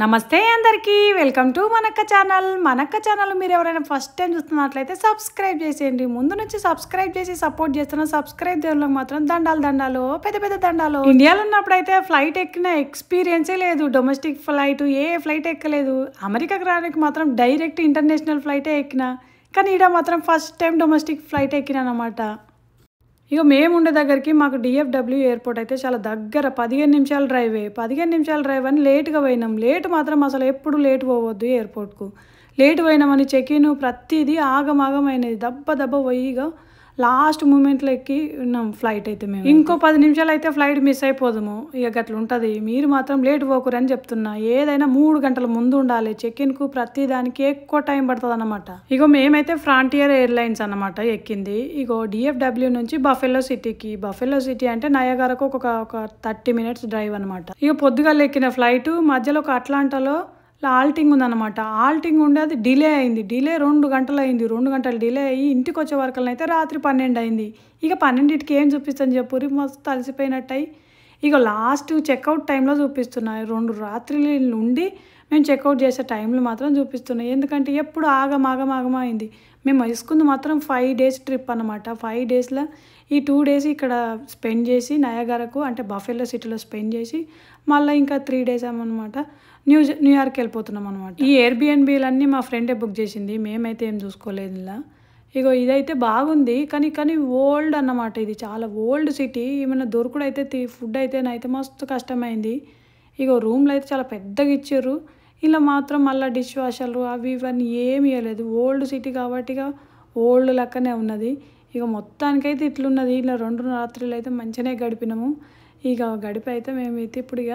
నమస్తే అందరికీ welcome to మనక్క channel మీరు ఎవరైనా ఫస్ట్ టైం చూస్తున్నట్లయితే సబ్స్క్రైబ్ చేసేయండి. ముందు నుంచి సబ్స్క్రైబ్ చేసి సపోర్ట్ చేస్తున్న సబ్స్క్రైబ్ దేవుళ్ళకి మాత్రం దండాలు పెద్ద పెద్ద దండాలు. ఇండియాలో ఉన్నప్పుడైతే ఫ్లైట్ ఎక్కిన ఎక్స్పీరియన్సే లేదు. డొమెస్టిక్ ఫ్లైట్ ఏ ఫ్లైట్ ఎక్కలేదు. అమెరికాకి రావడానికి మాత్రం డైరెక్ట్ ఇంటర్నేషనల్ ఫ్లైటే ఎక్కిన, కానీ ఈడ మాత్రం ఫస్ట్ టైం డొమెస్టిక్ ఫ్లైట్ ఎక్కిన అనమాట. ఇక మేము ఉండే దగ్గరికి మాకు డిఎఫ్డబ్ల్యూ ఎయిర్పోర్ట్ అయితే చాలా దగ్గర, 15 నిమిషాల డ్రైవే. 15 నిమిషాల డ్రైవ్ అని లేట్గా పోయినాం. లేట్ మాత్రం అసలు ఎప్పుడు లేట్ పోవద్దు ఎయిర్పోర్ట్కు. లేట్ పోయినామని చెక్-ఇన్ ప్రతిదీ ఆగమైనది. దెబ్బ పోయి ఇక లాస్ట్ మూమెంట్లో ఎక్కి ఉన్నాం ఫ్లైట్ అయితే. మేము ఇంకో 10 నిమిషాలు అయితే ఫ్లైట్ మిస్ అయిపోదాము. ఇక గట్ల ఉంటుంది. మీరు మాత్రం లేట్ పోకురని చెప్తున్నా. ఏదైనా 3 గంటల ముందు ఉండాలి. చెక్-ఇన్కు ప్రతి దానికి ఎక్కువ టైం పడుతుంది అన్నమాట. ఇగో మేమైతే ఫ్రాంటియర్ ఎయిర్లైన్స్ అన్నమాట ఎక్కింది. ఇగో డిఎఫ్డబ్ల్యూ నుంచి బఫెలో సిటీకి. బఫెలో సిటీ అంటే నయాగరాకు ఒక 30 మినిట్స్ డ్రైవ్ అనమాట. ఇక పొద్దుగాల ఎక్కిన ఫ్లైట్ మధ్యలో ఒక అట్లాంటాలో ఆల్టింగ్ ఉందన్నమాట. ఆల్టింగ్ ఉండే అది డిలే అయింది. 2 గంటలు అయింది. 2 గంటలు డిలే అయ్యి ఇంటికి వచ్చే వరకు అయితే రాత్రి 12 అయింది. ఇక 12కి ఏం చూపిస్తాను చెప్పురి, మస్తు అలసిపోయినట్టు అయ్యి ఇక లాస్ట్ చెక్అవుట్ టైంలో చూపిస్తున్నాయి. 2 రాత్రులు ఉండి మేము చెక్అవుట్ చేసే టైంలో మాత్రం చూపిస్తున్నాయి. ఎందుకంటే ఎప్పుడు ఆగమైంది. మేము వేసుకుంది మాత్రం 5 డేస్ ట్రిప్ అనమాట. 5 డేస్లో ఈ 2 డేస్ ఇక్కడ స్పెండ్ చేసి నయాగరాకు అంటే బఫెలో సిటీలో స్పెండ్ చేసి మళ్ళీ ఇంకా 3 డేస్ ఏమన్నమాట న్యూయార్క్ వెళ్ళిపోతున్నాం అనమాట. ఈ ఎయిర్బిఎన్బీలన్నీ మా ఫ్రెండే బుక్ చేసింది. మేమైతే ఏం చూసుకోలేదు ఇలా. ఇగో ఇదైతే బాగుంది, కానీ ఓల్డ్ అన్నమాట. ఇది చాలా ఓల్డ్ సిటీ. ఏమైనా దొరుకుడు అయితే ఫుడ్ అయితే మస్తు కష్టమైంది. ఇగో రూమ్లు అయితే చాలా పెద్దగా ఇచ్చారు. ఇలా మాత్రం మళ్ళీ డిష్ వాషర్లు అవి ఇవన్నీ ఏమి ఇవ్వలేదు. ఓల్డ్ సిటీ కాబట్టి ఇక ఓల్డ్ లెక్కనే ఉన్నది. ఇక మొత్తానికైతే ఇట్లున్నది. ఇలా 2 రాత్రులు అయితే మంచిగానే గడిపినాము. ఇక గడిపి అయితే మేమైతే ఇప్పుడు ఇక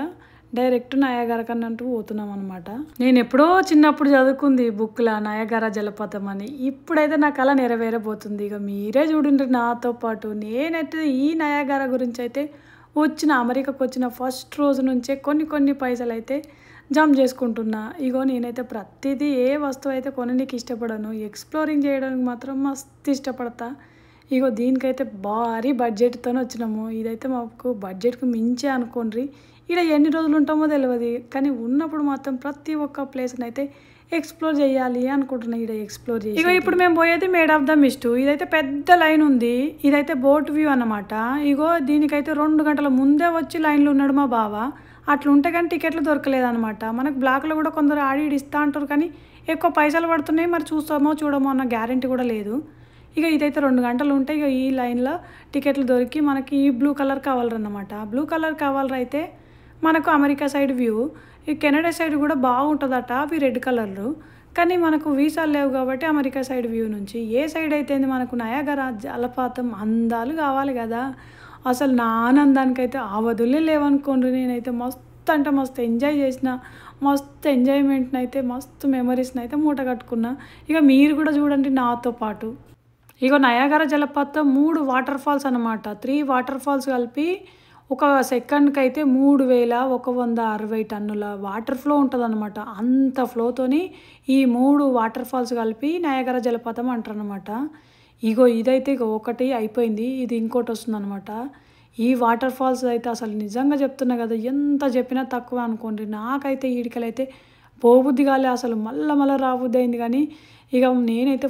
డైరెక్ట్ నయాగరాకు అన్నట్టు పోతున్నాం అనమాట. నేను ఎప్పుడో చిన్నప్పుడు చదువుకుంది బుక్లో నయాగరా జలపాతం అని. ఇప్పుడైతే నా కళ నెరవేరబోతుంది. ఇక మీరే చూడండి నాతో పాటు. నేనైతే ఈ నయాగరా గురించి అయితే అమెరికాకు వచ్చిన ఫస్ట్ రోజు నుంచే కొన్ని పైసలు అయితే జంప్ చేసుకుంటున్నా. ఇగో నేనైతే ప్రతిదీ ఏ వస్తువు అయితే కొనడానికి ఇష్టపడను. ఎక్స్ప్లోరింగ్ చేయడానికి మాత్రం మస్తు ఇష్టపడతా. ఇగో దీనికైతే భారీ బడ్జెట్తో వచ్చినాము. ఇదైతే మాకు బడ్జెట్కు మించే అనుకోండి. ఇక్కడ ఎన్ని రోజులు ఉంటామో తెలియదు, కానీ ఉన్నప్పుడు మాత్రం ప్రతి ఒక్క ప్లేస్ని అయితే ఎక్స్ప్లోర్ చేయాలి అనుకుంటున్నాను. ఇక్కడ ఎక్స్ప్లోర్ చేసి ఇగో ఇప్పుడు మేము పోయేది మేడ్ ఆఫ్ ద మిస్ట్. ఇదైతే పెద్ద లైన్ ఉంది. ఇదైతే బోట్ వ్యూ అన్నమాట. ఇగో దీనికైతే 2 గంటల ముందే వచ్చి లైన్లో ఉన్నాడు మా బావ. అట్లా ఉంటే కానీ టికెట్లు దొరకలేదన్నమాట. మనకు బ్లాక్లో కూడా కొందరు ఆడి ఇస్తా అంటారు, కానీ ఎక్కువ పైసలు పడుతున్నాయి. మరి చూడమో అన్న గ్యారెంటీ కూడా లేదు. ఇక ఇదైతే 2 గంటలు ఉంటే ఇక ఈ లైన్లో టికెట్లు దొరికి మనకి ఈ బ్లూ కలర్ కావాలన్నమాట. బ్లూ కలర్ కావాలైతే మనకు అమెరికా సైడ్ వ్యూ, ఈ కెనడా సైడ్ కూడా బాగుంటుందట అవి రెడ్ కలర్లు. కానీ మనకు వీసాలు లేవు కాబట్టి అమెరికా సైడ్ వ్యూ నుంచి ఏ సైడ్ అయితే మనకు నయాగరా జలపాతం అందాలు కావాలి కదా. అసలు నా ఆనందానికైతే ఆ వదులే లేవనుకోండి. నేనైతే మస్తు ఎంజాయ్ చేసిన. మస్తు ఎంజాయ్మెంట్ని అయితే మస్తు మెమరీస్ని అయితే మూట కట్టుకున్నా. ఇక మీరు కూడా చూడండి నాతో పాటు. ఇగో నయాగరా జలపాతం 3 వాటర్ ఫాల్స్ అనమాట. 3 వాటర్ ఫాల్స్ కలిపి ఒక సెకండ్కి అయితే 3160 టన్నుల వాటర్ ఫ్లో ఉంటుంది అనమాట. అంత ఫ్లోతోని ఈ 3 వాటర్ ఫాల్స్ కలిపి నయాగరా జలపాతం అంటారు అనమాట. ఇగో ఇదైతే ఇక ఒకటి అయిపోయింది, ఇది ఇంకోటి వస్తుంది అనమాట. ఈ వాటర్ ఫాల్స్ అయితే అసలు నిజంగా చెప్తున్నా కదా, ఎంత చెప్పినా తక్కువ అనుకోండి. నాకైతే ఈడికలైతే పోబుద్ది కాలే, అసలు మళ్ళీ రాబుద్ది అయింది. కానీ ఇక నేనైతే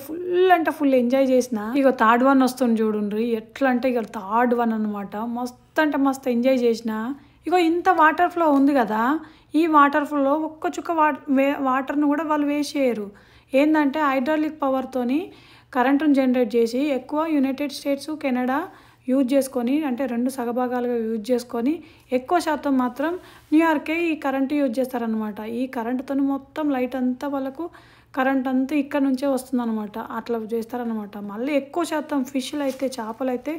ఫుల్ ఎంజాయ్ చేసిన. ఇక 3rd వన్ వస్తుంది చూడండి. ఎట్లా అంటే ఇక 3rd వన్ అనమాట. మస్తు ఎంజాయ్ చేసిన. ఇగో ఇంత వాటర్ ఫ్లో ఉంది కదా, ఈ వాటర్ ఫ్లో ఒక్క చుక్క వాటర్ను కూడా వాళ్ళు వేస్ట్ చేయరు. ఏంటంటే హైడ్రాలిక్ పవర్తోని కరెంటును జనరేట్ చేసి ఎక్కువ యునైటెడ్ స్టేట్స్ కెనడా యూజ్ చేసుకొని, అంటే 2 సగభాగాలుగా యూజ్ చేసుకొని ఎక్కువ శాతం మాత్రం న్యూయార్కే ఈ కరెంటు యూజ్ చేస్తారనమాట. ఈ కరెంటుతో మొత్తం లైట్ అంతా వాళ్ళకు కరెంట్ అంతా ఇక్కడ నుంచే వస్తుందన్నమాట. అట్లా చేస్తారనమాట. మళ్ళీ ఎక్కువ శాతం ఫిష్లు అయితే చేపలు అయితే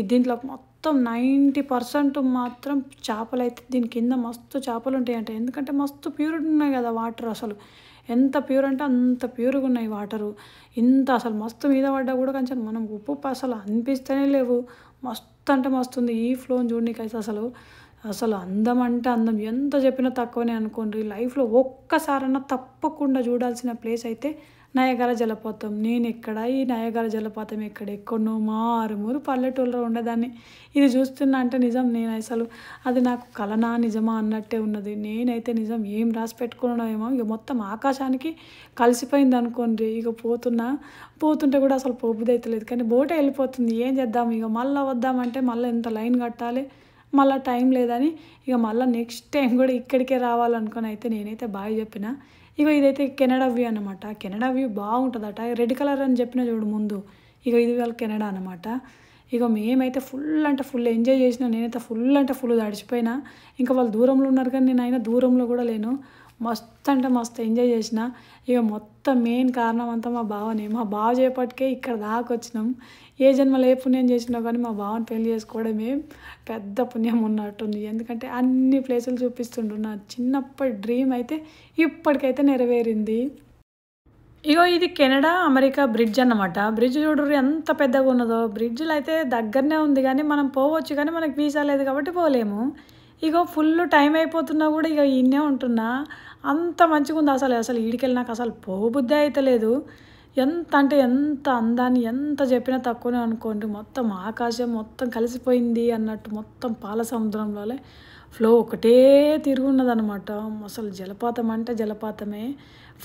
దీంట్లో మొత్తం 90% మాత్రం చేపలు అయితే దీని కింద మస్తు చేపలు ఉంటాయంట. ఎందుకంటే మస్తు ప్యూరిటీ ఉన్నాయి కదా వాటర్. అసలు ఎంత ప్యూర్ అంటే అంత ప్యూర్గా ఉన్నాయి వాటరు. ఇంత అసలు మస్తు మీద పడ్డా కూడా కొంచెం మనం ఉప్పు అసలు అనిపిస్తేనే లేవు. మస్తు ఉంది ఈ ఫ్లోని చూడనీకైతే. అసలు అందం అంటే అందం, ఎంత చెప్పినా తక్కువనే అనుకోండి. లైఫ్లో ఒక్కసారన్నా తప్పకుండా చూడాల్సిన ప్లేస్ అయితే నయగార జలపాతం. నేనెక్కడ ఈ నయగార జలపాతం ఎక్కడో మారుమూరు పల్లెటూరులో ఉండేదాన్ని. ఇది చూస్తున్నా అంటే నిజం నేను అసలు అది నాకు కలనా నిజమా అన్నట్టే ఉన్నది. నేనైతే నిజం ఏం రాసి పెట్టుకున్నానో ఏమో ఇక మొత్తం ఆకాశానికి కలిసిపోయింది అనుకోండి. ఇక పోతుంటే కూడా అసలు పోబుద్ధి అయితలేదు. కానీ బోటే వెళ్ళిపోతుంది. ఏం చేద్దాం ఇక మళ్ళీ వద్దామంటే మళ్ళీ ఎంత లైన్ కట్టాలి. మళ్ళీ టైం లేదని ఇక మళ్ళీ నెక్స్ట్ టైం కూడా ఇక్కడికే రావాలనుకొని అయితే నేనైతే బాగా చెప్పిన. ఇగో ఇదైతే కెనడా వ్యూ అనమాట. కెనడా వ్యూ బాగుంటుందట. రెడ్ కలర్ అని చెప్పిన చూడు ముందు. ఇక ఇది వాళ్ళ కెనడా అనమాట. ఇక మేమైతే ఫుల్ అంటే ఫుల్ ఎంజాయ్ చేసిన. నేనైతే ఫుల్ అంటే ఫుల్ తడిచిపోయినా. ఇంకా వాళ్ళు దూరంలో ఉన్నారు కానీ నేను అయినా దూరంలో కూడా లేను. మస్తు అంటే మస్తు ఎంజాయ్ చేసిన. ఇక మొత్తం మెయిన్ కారణం అంతా మా బావనే. మా బావ చేపట్టుకే ఇక్కడ దాకా వచ్చినాం. ఏ జన్మలో ఏ పుణ్యం చేసినా కానీ మా బావని పెళ్లి చేసుకోవడమే పెద్ద పుణ్యం ఉన్నట్టుంది. ఎందుకంటే అన్ని ప్లేసులు చూపిస్తుండ్రు. నా చిన్నప్పటి డ్రీమ్ అయితే ఇప్పటికైతే నెరవేరింది. ఇగో ఇది కెనడా అమెరికా బ్రిడ్జ్ అన్నమాట. బ్రిడ్జ్ చూడరు ఎంత పెద్దగా ఉన్నదో. బ్రిడ్జ్లో అయితే దగ్గరనే ఉంది కానీ మనం పోవచ్చు కానీ మనకు వీసా లేదు కాబట్టి పోలేము. ఇగో ఫుల్ టైం అయిపోతున్నా కూడా ఇక ఈయనే ఉంటున్నా. అంత మంచిగా ఉంది అసలు ఈడికెళ్ళి నాకు అసలు పోబుద్ధి అయితే లేదు. ఎంత అంటే ఎంత అందాన్ని ఎంత చెప్పినా తక్కువనే అనుకోండి. మొత్తం ఆకాశం మొత్తం కలిసిపోయింది అన్నట్టు మొత్తం పాల సముద్రంలోనే ఫ్లో ఒకటే తిరుగున్నదనమాట. అసలు జలపాతం అంటే జలపాతమే.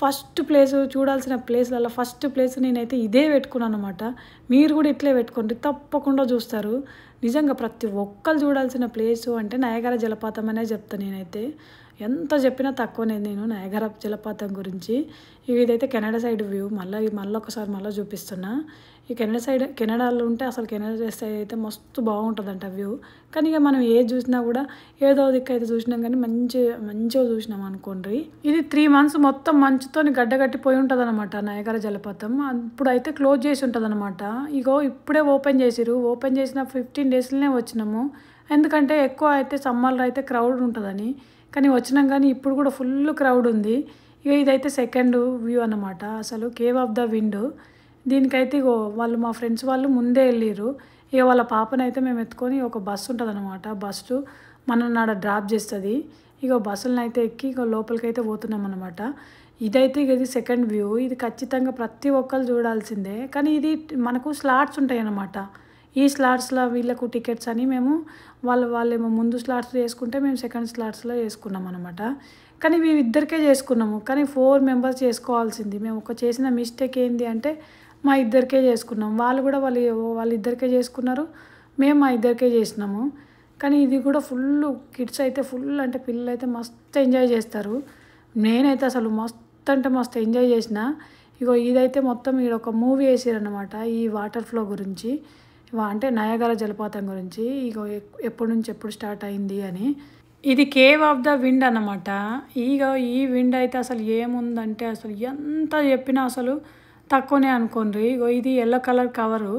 ఫస్ట్ ప్లేసు చూడాల్సిన ప్లేస్లలో ఫస్ట్ ప్లేస్ నేనైతే ఇదే పెట్టుకున్నాను అనమాట. మీరు కూడా ఇట్లే పెట్టుకోండి తప్పకుండా చూస్తారు. నిజంగా ప్రతి ఒక్కరు చూడాల్సిన ప్లేసు అంటే నయగార జలపాతం అనే చెప్తాను నేనైతే. ఎంత చెప్పినా తక్కువనే నేను నయగార జలపాతం గురించి. ఇదైతే కెనడా సైడ్ వ్యూ. మళ్ళీ ఒకసారి చూపిస్తున్నా. ఈ కెనడాలో ఉంటే అసలు కెనడా సైడ్ అయితే మస్తు బాగుంటుందంట వ్యూ. కానీ ఇక మనం ఏది చూసినా కూడా ఏదో దిక్కు అయితే చూసినాం కానీ మంచిగా చూసినాం అనుకోండి. ఇది 3 months మొత్తం మంచుతో గడ్డగట్టిపోయి ఉంటుంది అనమాట నయగార జలపాతం. ఇప్పుడు అయితే క్లోజ్ చేసి ఉంటుంది అనమాట. ఇగో ఇప్పుడే ఓపెన్ చేసిరు. ఓపెన్ చేసిన 15 daysలోనే వచ్చినాము. ఎందుకంటే ఎక్కువ అయితే సమ్మర్లో అయితే క్రౌడ్ ఉంటుందని. కానీ వచ్చినాం కానీ ఇప్పుడు కూడా ఫుల్ క్రౌడ్ ఉంది. ఇక ఇదైతే సెకండ్ వ్యూ అన్నమాట. అసలు కేవ్ ఆఫ్ ద విండ్. దీనికైతే ఇగో వాళ్ళు మా ఫ్రెండ్స్ వాళ్ళు ముందే వెళ్ళిర్రు. ఇక వాళ్ళ పాపనైతే మేము ఎత్తుకొని ఒక బస్సు ఉంటుంది అనమాట. బస్సు మనల్ని ఆడ డ్రాప్ చేస్తుంది. ఇక బస్సులను అయితే ఎక్కి ఇక లోపలికి అయితే పోతున్నాం అనమాట. ఇదైతే ఇది సెకండ్ వ్యూ. ఇది ఖచ్చితంగా ప్రతి ఒక్కరు చూడాల్సిందే. కానీ ఇది మనకు స్లాట్స్ ఉంటాయి అన్నమాట. ఈ స్లాట్స్లో వీళ్ళకు టికెట్స్ అని మేము వాళ్ళేమో ముందు స్లాట్స్ చేసుకుంటే మేము సెకండ్ స్లాట్స్లో చేసుకున్నాం అనమాట. కానీ మేము ఇద్దరికే చేసుకున్నాము. కానీ 4 members చేసుకోవాల్సింది. మేము చేసిన మిస్టేక్ ఏంటి అంటే మా ఇద్దరికే చేసుకున్నాం. వాళ్ళు కూడా వాళ్ళిద్దరికే చేసుకున్నారు. మేము మా ఇద్దరికే చేసినాము. కానీ ఇది కూడా ఫుల్ కిడ్స్ అయితే ఫుల్ అంటే పిల్లలు అయితే మస్తు ఎంజాయ్ చేస్తారు. నేనైతే అసలు మస్తు అంటే మస్తు ఎంజాయ్ చేసిన. ఇగో ఇదైతే మొత్తం ఈడ ఒక మూవీ వేసారనమాట ఈ వాటర్ ఫ్లో గురించి. అంటే నయగార జలపాతం గురించి. ఇగో ఎప్పటి నుంచి ఎప్పుడు స్టార్ట్ అయింది అని. ఇది కేవ్ ఆఫ్ ద విండ్ అన్నమాట. ఈ విండ్ అయితే అసలు ఏముందంటే అసలు ఎంత చెప్పినా అసలు తక్కువనే అనుకోండి. ఇగో ఇది ఎల్లో కలర్ కవరు.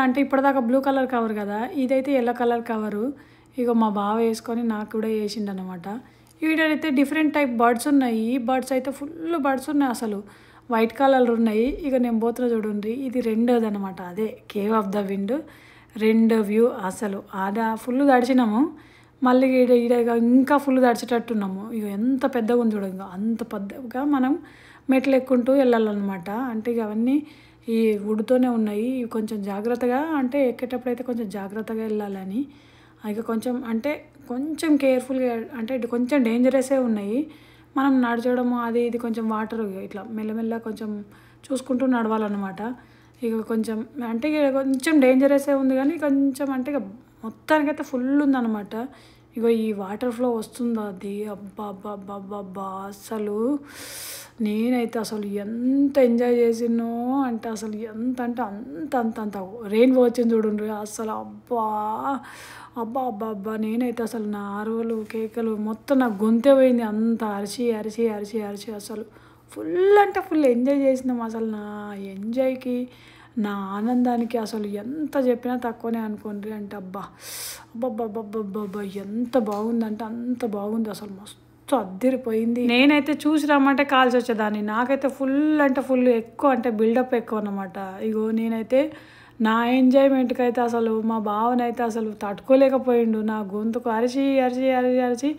అంటే ఇప్పటిదాకా బ్లూ కలర్ కవర్ కదా. ఇదైతే ఎల్లో కలర్ కవరు. ఇగో మా బావ వేసుకొని నాకు కూడా వేసిండనమాట. వీడైతే డిఫరెంట్ టైప్ బర్డ్స్ ఉన్నాయి. ఈ బర్డ్స్ అయితే ఫుల్ బర్డ్స్ ఉన్నాయి అసలు. వైట్ కలర్ ఉన్నాయి. ఇక నేను పోతున్నా చూడండి. ఇది రెండోది అనమాట. అదే కేవ్ ఆఫ్ ద విండ్ రెండో వ్యూ. అసలు ఫుల్ తడిచినాము. మళ్ళీ ఈడ ఇంకా ఫుల్ తడిచేటట్టున్నాము. ఇక ఎంత పెద్దగా ఉంది చూడండి. అంత పెద్దగా మనం మెట్లు ఎక్కుంటూ వెళ్ళాలన్నమాట. అంటే ఇక అవన్నీ ఈ వుడ్తోనే ఉన్నాయి. కొంచెం జాగ్రత్తగా అంటే ఎక్కేటప్పుడు అయితే కొంచెం జాగ్రత్తగా వెళ్ళాలని. ఇక కొంచెం కేర్ఫుల్గా అంటే కొంచెం డేంజరసే ఉన్నాయి. మనం నడచడము ఇది కొంచెం వాటర్ ఇట్లా మెల్లమెల్ల కొంచెం చూసుకుంటూ నడవాలన్నమాట. ఇక కొంచెం డేంజరసే ఉంది కానీ కొంచెం అంటే ఇక మొత్తానికైతే ఫుల్ ఉందన్నమాట. ఇగో ఈ వాటర్ ఫ్లో వస్తుందా అది అబ్బా అసలు నేనైతే అసలు ఎంత ఎంజాయ్ చేసినో అంటే అసలు ఎంత అంటే అంత రెయిన్బో వచ్చింది చూడండి. అసలు అబ్బా నేనైతే అసలు నా అరువులు కేకలు మొత్తం నా గొంతే పోయింది. అంత అరిచి అసలు ఫుల్ ఎంజాయ్ చేసినాం. అసలు నా ఎంజాయ్కి నా ఆనందానికి అసలు ఎంత చెప్పినా తక్కువనే అనుకోండి. అంటే అబ్బా ఎంత బాగుందంటే అంత బాగుంది. అసలు మస్తు అద్దరిపోయింది. నేనైతే చూసి రమ్మంటే కాల్చి వచ్చేదాన్ని. నాకైతే ఫుల్ ఎక్కువ అంటే బిల్డప్ ఎక్కువ అన్నమాట. ఇగో నేనైతే నా ఎంజాయ్మెంట్‌కైతే అసలు మా బావనైతే అసలు తట్టుకోలేకపోయిండు. నా గొంతుకు అరిచి, అరిచి, అరిచి, అరిచి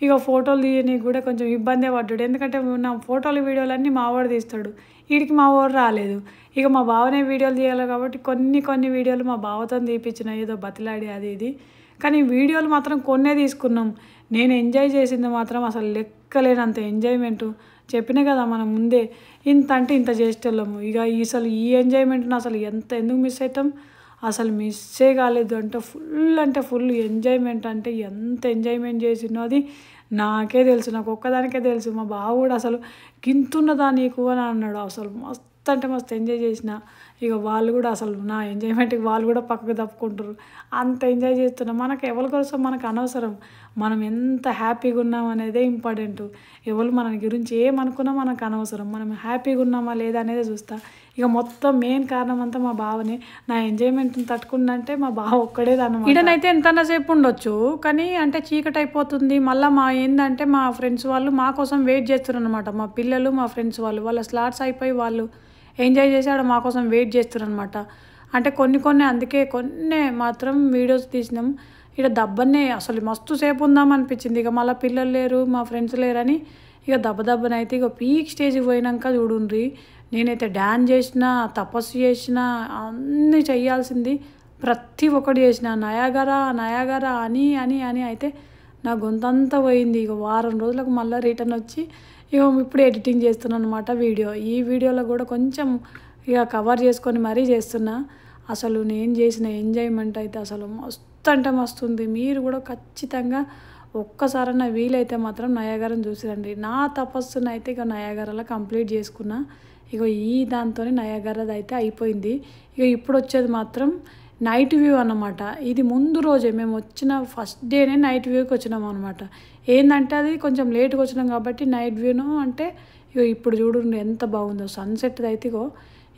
ఇక ఫోటోలు తీయనీకి కూడా కొంచెం ఇబ్బందే పడ్డాడు. ఎందుకంటే నా ఫోటోలు, వీడియోలన్నీ మా వాడు తీస్తాడు. ఈడికి మా వాడు రాలేదు. ఇక మా బావనే వీడియోలు తీయాలి కాబట్టి కొన్ని వీడియోలు మా బావతోని తీపిచ్చిన ఏదో బతిలాడి అది ఇది. కానీ వీడియోలు మాత్రం కొన్నే తీసుకున్నాం. నేను ఎంజాయ్ చేసింది మాత్రం అసలు లెక్కలేనంత ఎంజాయ్‌మెంటు. చెప్పినా కదా మనం ముందే ఇంత అంటే ఇంత చేసేటోళ్ళము. ఇక అసలు ఈ ఎంజాయ్‌మెంట్‌ని అసలు ఎందుకు మిస్ అయితాం? అసలు మిస్సే కాలేదు. అంటే ఫుల్ ఎంజాయ్‌మెంట్ అంటే ఎంత ఎంజాయ్‌మెంట్ చేసినో అది నాకే తెలుసు. నాకు ఒక్కదానికే తెలుసు. మా బావ కూడా అసలు గింతున్నదా నీకు అని అన్నాడు. అసలు మస్తు అంటే మస్తు ఎంజాయ్ చేసిన. ఇక వాళ్ళు కూడా అసలు నా ఎంజాయ్‌మెంట్‌కి వాళ్ళు కూడా పక్కకు తప్పుకుంటారు. అంత ఎంజాయ్ చేస్తున్నాం. మనకు ఎవరి కోసం మనకు అనవసరం. మనం ఎంత హ్యాపీగా ఉన్నాం అనేదే ఇంపార్టెంట్. ఎవరు మన గురించి ఏమనుకున్నా మనకు అనవసరం. మనం హ్యాపీగా ఉన్నామా లేదా అనేదే చూస్తా. ఇక మొత్తం మెయిన్ కారణం అంతా మా బావనే. నా ఎంజాయ్‌మెంట్‌ని తట్టుకున్నంటే మా బావ ఒక్కడే అన్నమాట. ఈడనైతే ఎంతన్నా సేపు ఉండొచ్చు. కానీ అంటే చీకటి అయిపోతుంది. మళ్ళీ ఏందంటే మా ఫ్రెండ్స్ వాళ్ళు మా కోసం వెయిట్ చేస్తున్నారనమాట. మా పిల్లలు మా ఫ్రెండ్స్ వాళ్ళ స్లాట్స్ అయిపోయి వాళ్ళు ఎంజాయ్ చేసి ఆడ మా కోసం వెయిట్ చేస్తున్నారనమాట. అంటే కొన్ని అందుకే కొన్ని మాత్రం వీడియోస్ తీసినాం. ఇక్కడ దబ్బనే అసలు మస్తు సేపు ఉందామనిపించింది. ఇక మళ్ళీ పిల్లలు లేరు, మా ఫ్రెండ్స్ లేరని ఇక దబ్బనైతే ఇక పీక్ స్టేజ్కి పోయినాక చూడుండ్రి. నేనైతే డ్యాన్స్ చేసిన, తపస్సు చేసిన, అన్నీ చేయాల్సింది ప్రతి ఒక్కటి చేసిన. నయాగరా అని అయితే నా గొంతంతా పోయింది. ఇక వారం రోజులకు మళ్ళీ రిటర్న్ వచ్చి ఇక ఇప్పుడు ఎడిటింగ్ చేస్తున్నాను అనమాట వీడియో. ఈ వీడియోలో కూడా కొంచెం ఇక కవర్ చేసుకొని మరీ చేస్తున్నా. అసలు నేను చేసిన ఎంజాయ్మెంట్ అయితే అసలు మస్తు అంటే మస్తు ఉంది. మీరు కూడా ఖచ్చితంగా ఒక్కసారైనా వీలైతే మాత్రం నయాగరాని చూసిరండి. నా తపస్సును అయితే ఇక నయాగరాలో కంప్లీట్ చేసుకున్నా. ఇక ఈ దాంతో నయాగరాది అయితే అయిపోయింది. ఇక ఇప్పుడు వచ్చేది మాత్రం నైట్ వ్యూ అన్నమాట. ఇది ముందు రోజే మేము వచ్చిన ఫస్ట్ డేనే నైట్ వ్యూకి వచ్చినాము అనమాట. ఏంటంటే అది కొంచెం లేట్గా వచ్చినాం కాబట్టి నైట్ వ్యూను అంటే ఇప్పుడు చూడండి ఎంత బాగుందో సన్సెట్ అయితే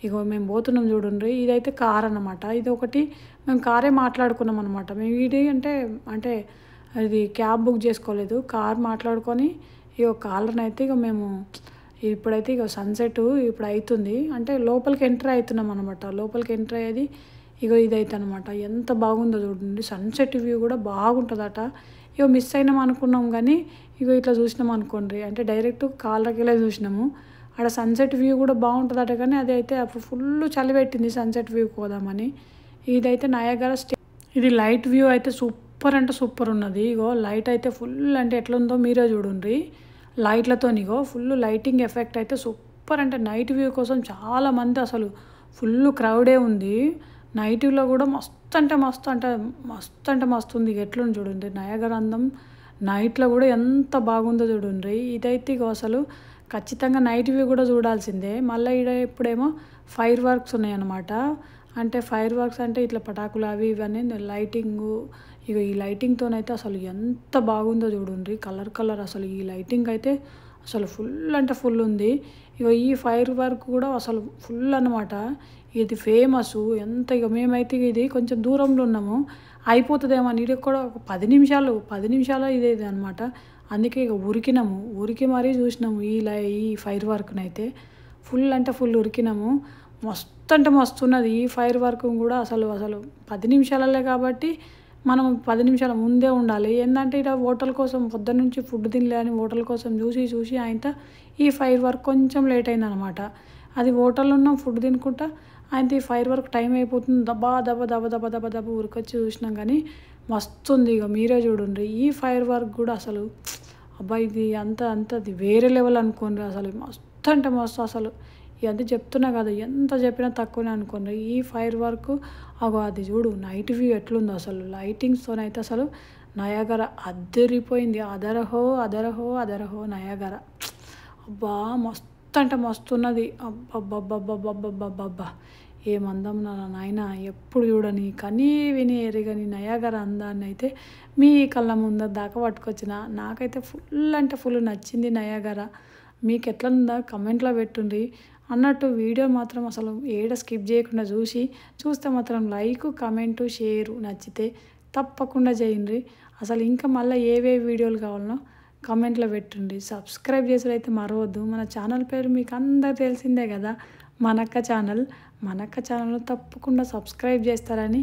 ఇగో మేము పోతున్నాం చూడండి. ఇదైతే కార్ అన్నమాట. ఇది ఒకటి మేము కారే మాట్లాడుకున్నాం అనమాట. మేము ఇది అంటే అది క్యాబ్ బుక్ చేసుకోలేదు. కార్ మాట్లాడుకొని కార్లను అయితే మేము ఇప్పుడైతే సన్సెట్ ఇప్పుడు అవుతుంది. అంటే లోపలికి ఎంటర్ అవుతున్నాం అనమాట. లోపలికి ఎంటర్ అయ్యేది ఇదైతే అనమాట. ఎంత బాగుందో చూడండి. సన్సెట్ వ్యూ కూడా బాగుంటుందట. మిస్ అయినాం అనుకున్నాం కానీ ఇట్లా చూసినాం అనుకోండి. అంటే డైరెక్ట్ కాళ్ళకి వెళ్ళి చూసినాము. ఆడ సన్సెట్ వ్యూ కూడా బాగుంటుందట. కానీ అది అయితే అప్పుడు ఫుల్ చలి పెట్టింది సన్సెట్ వ్యూ పోదామని. ఇదైతే నయాగరా ఇది లైట్ వ్యూ అయితే సూపర్ అంటే సూపర్ ఉన్నది. లైట్ అయితే ఫుల్ అంటే ఎట్లుందో మీరే చూడండి. లైట్లతో ఫుల్ లైటింగ్ ఎఫెక్ట్ అయితే సూపర్. అంటే నైట్ వ్యూ కోసం చాలామంది అసలు ఫుల్ క్రౌడే ఉంది. నైట్ వ్యూలో కూడా మస్తు ఉంది. ఎట్లుంది చూడండి నయాగరా అందం. నైట్లో కూడా ఎంత బాగుందో చూడండి. ఇదైతే అసలు ఖచ్చితంగా నైట్ వ్యూ కూడా చూడాల్సిందే. మళ్ళీ ఇప్పుడేమో ఫైర్ వర్క్స్ ఉన్నాయన్నమాట. అంటే ఫైర్ వర్క్స్ అంటే ఇట్లా పటాకులు అవి ఇవన్నీ లైటింగు. ఈ లైటింగ్తోనైతే అసలు ఎంత బాగుందో చూడండి. కలర్ అసలు ఈ లైటింగ్ అయితే అసలు ఫుల్ అంటే ఫుల్ ఉంది. ఈ ఫైర్ వర్క్ కూడా అసలు ఫుల్ అన్నమాట. ఇది ఫేమస్ ఎంత. మేమైతే ఇది కొంచెం దూరంలో ఉన్నాము. అయిపోతుందేమో నీటికి కూడా ఒక 10 నిమిషాలు ఇదే అనమాట. అందుకే ఉరికి మరీ చూసినాము ఈ ఫైర్ వర్క్ని అయితే. ఫుల్ అంటే ఫుల్ ఉరికినాము. మస్తు అంటే మస్తు ఉన్నది. ఈ ఫైర్ వర్క్ కూడా అసలు 10 నిమిషాలలే కాబట్టి మనం 10 నిమిషాల ముందే ఉండాలి. ఏంటంటే ఇక్కడ హోటల్ కోసం పొద్దున్న నుంచి ఫుడ్ తినలే అని హోటల్ కోసం చూసి ఆయనతో ఈ ఫైర్ వర్క్ కొంచెం లేట్ అయిందనమాట. అది హోటల్లో ఉన్నాం ఫుడ్ తినుకుంటా ఆయనతో ఈ ఫైర్ వర్క్ టైం అయిపోతుంది. దబ్బా ఉరికొచ్చి చూసినాం కానీ మస్తు ఉంది. మీరే చూడండి. ఈ ఫైర్ వర్క్ కూడా అసలు అబ్బాయి ఇది అది వేరే లెవెల్ అనుకోండి. అసలు మస్తు అంటే మస్తు. అసలు ఇవన్నీ చెప్తున్నా కదా, ఎంత చెప్పినా తక్కువనే అనుకోండి. ఈ ఫైర్ వర్క్ అది చూడు నైట్ వ్యూ ఎట్లుందో అసలు లైటింగ్స్తోనైతే అసలు నయాగరా అద్దరిపోయింది. అదరహో నయాగరా. అబ్బా మస్తు అంటే మస్తు ఉన్నది. అబ్బబ్బబ్బబ్బబ్బబ్బబ్బబ్బా ఏమందం నాయన. ఎప్పుడు చూడని కనీ విని ఎరగని నయాగరా అందాన్ని అయితే మీ కళ్ళ ముందర దాకా పట్టుకొచ్చిన. నాకైతే ఫుల్ అంటే ఫుల్ నచ్చింది నయాగరా. మీకు ఎట్లా ఉందా కమెంట్లో పెట్టుండ్రి. అన్నట్టు వీడియో మాత్రం అసలు స్కిప్ చేయకుండా చూస్తే మాత్రం లైక్, కమెంటు, షేరు నచ్చితే తప్పకుండా చేయండి. అసలు ఇంకా మళ్ళీ ఏవే వీడియోలు కావాలనో కామెంట్లో పెట్టండి. సబ్స్క్రైబ్ చేసుడైతే మరవద్దు. మన ఛానల్ పేరు మీకు అందరికి తెలిసిందే కదా, మనక్క ఛానల్. మనక్క ఛానల్‌లో తప్పకుండా సబ్స్క్రైబ్ చేస్తారని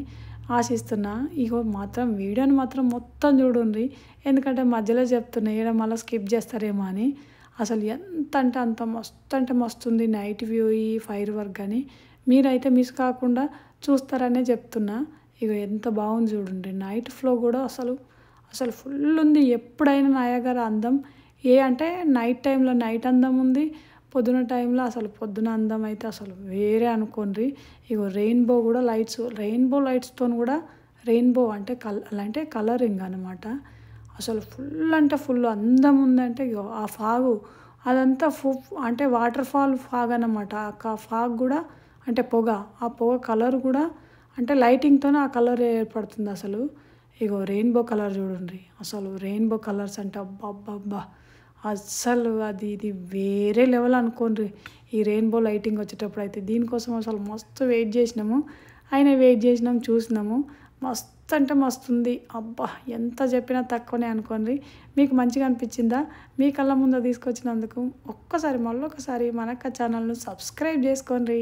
ఆశిస్తున్నా. ఇగో మాత్రం వీడియోని మాత్రం మొత్తం చూడుండ్రి. ఎందుకంటే మధ్యలో చెప్తున్నా ఈడ మళ్ళీ స్కిప్ చేస్తారేమో అని. అసలు ఎంత అంటే అంత మస్తు అంటే మస్తుంది నైట్ వ్యూ ఈ ఫైర్ వర్క్ కానీ. మీరైతే మిస్ కాకుండా చూస్తారనే చెప్తున్నా. ఇగో ఎంత బాగుంది చూడండి. నైట్ ఫ్లో కూడా అసలు ఫుల్ ఉంది. ఎప్పుడైనా నయాగర అందం అంటే నైట్ టైంలో నైట్ అందం ఉంది, పొద్దున టైంలో అసలు పొద్దున అందం అయితే అసలు వేరే అనుకోండి. ఇగో రెయిన్బో కూడా రెయిన్బో లైట్స్తో కూడా రెయిన్బో అంటే కలరింగ్ అనమాట. అసలు ఫుల్ అంటే ఫుల్ అందం ఉందంటే ఇగో ఆ ఫాగు అదంతా అంటే వాటర్ ఫాల్ ఫాగ్ అన్నమాట. ఆ ఫాగ్ కూడా అంటే ఆ పొగ కలర్ కూడా అంటే లైటింగ్తోనే ఆ కలర్ ఏర్పడుతుంది అసలు. ఇగో రెయిన్బో కలర్ చూడండి. అసలు రెయిన్బో కలర్స్ అంటే అబ్బబ్బబ్బా అస్సలు ఇది వేరే లెవెల్ అనుకోండి. ఈ రెయిన్బో లైటింగ్ వచ్చేటప్పుడు అయితే దీనికోసం అసలు మస్తు వెయిట్ చేసినాము. చూసినాము. మస్తు అంటే మస్తు ఉంది. అబ్బా ఎంత చెప్పినా తక్కువనే అనుకోండి. మీకు మంచిగా అనిపించిందా? మీ కళ్ళ ముందు తీసుకొచ్చినందుకు మళ్ళొకసారి మనక్క ఛానల్ను సబ్స్క్రైబ్ చేసుకోండి.